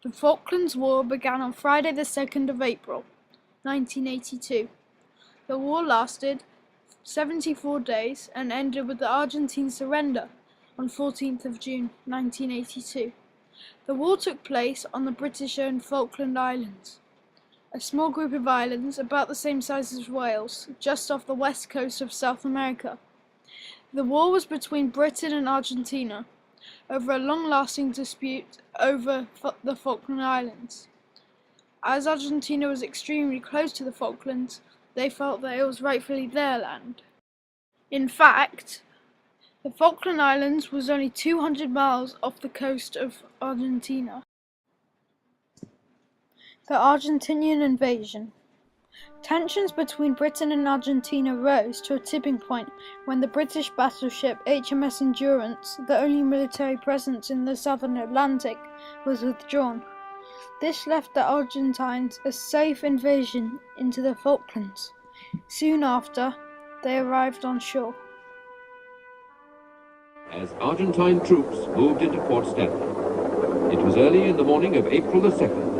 The Falklands War began on Friday the 2nd of April, 1982. The war lasted 74 days and ended with the Argentine surrender on 14th of June, 1982. The war took place on the British-owned Falkland Islands, a small group of islands about the same size as Wales, just off the west coast of South America. The war was between Britain and Argentina, over a long-lasting dispute over the Falkland Islands. As Argentina was extremely close to the Falklands, they felt that it was rightfully their land. In fact, the Falkland Islands was only 200 miles off the coast of Argentina. The Argentinian invasion. Tensions between Britain and Argentina rose to a tipping point when the British battleship HMS Endurance, the only military presence in the southern Atlantic, was withdrawn. This left the Argentines a safe invasion into the Falklands. Soon after, they arrived on shore. As Argentine troops moved into Port Stanley, it was early in the morning of April the 2nd.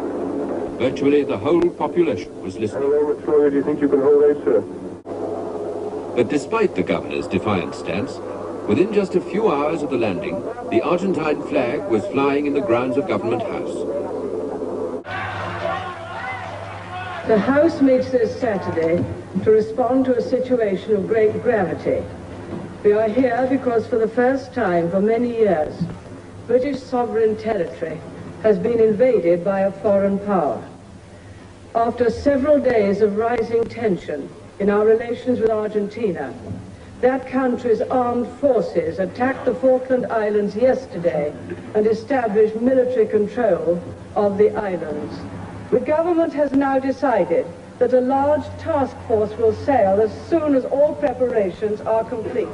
Virtually the whole population was listening. How much longer do you think you can hold out, sir? But despite the governor's defiant stance, within just a few hours of the landing, the Argentine flag was flying in the grounds of Government House. The House meets this Saturday to respond to a situation of great gravity. We are here because for the first time for many years, British sovereign territory has been invaded by a foreign power. After several days of rising tension in our relations with Argentina, that country's armed forces attacked the Falkland Islands yesterday and established military control of the islands. The government has now decided that a large task force will sail as soon as all preparations are complete.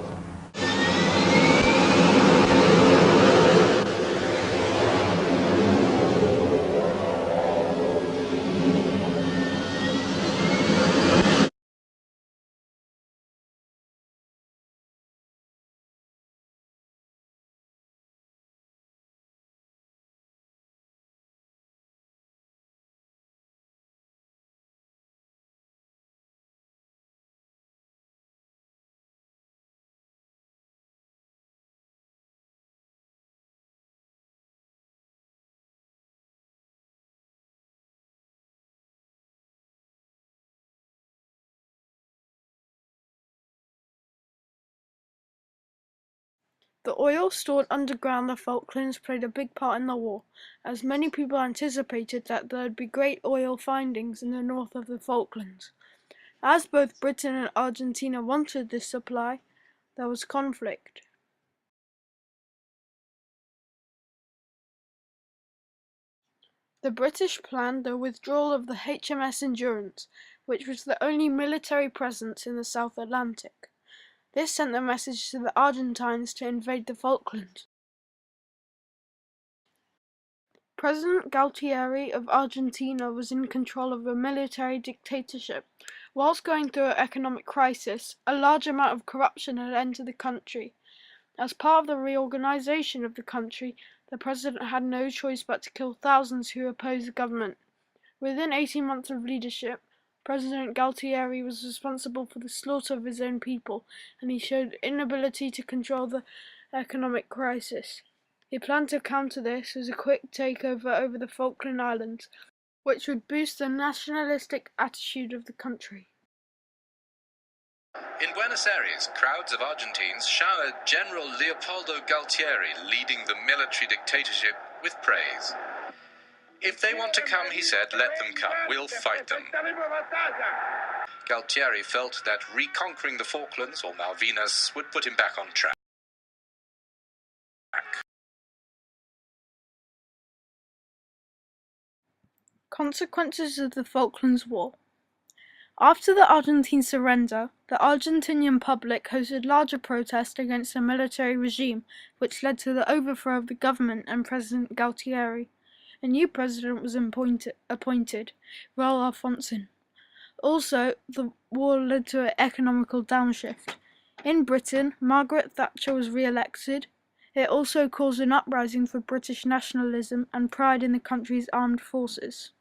The oil stored underground the Falklands played a big part in the war, as many people anticipated that there would be great oil findings in the north of the Falklands. As both Britain and Argentina wanted this supply, there was conflict. The British planned the withdrawal of the HMS Endurance, which was the only military presence in the South Atlantic. This sent the message to the Argentines to invade the Falklands. President Galtieri of Argentina was in control of a military dictatorship. Whilst going through an economic crisis, a large amount of corruption had entered the country. As part of the reorganization of the country, the president had no choice but to kill thousands who opposed the government. Within 18 months of leadership, President Galtieri was responsible for the slaughter of his own people, and he showed inability to control the economic crisis. He planned to counter this as a quick takeover over the Falkland Islands, which would boost the nationalistic attitude of the country. In Buenos Aires, crowds of Argentines showered General Leopoldo Galtieri, leading the military dictatorship, with praise. If they want to come, he said, let them come. We'll fight them. Galtieri felt that reconquering the Falklands, or Malvinas, would put him back on track. Consequences of the Falklands War. After the Argentine surrender, the Argentinian public hosted larger protests against the military regime, which led to the overthrow of the government and President Galtieri. A new president was appointed, Raul Alfonso. Also, the war led to an economical downshift. In Britain, Margaret Thatcher was re-elected. It also caused an uprising for British nationalism and pride in the country's armed forces.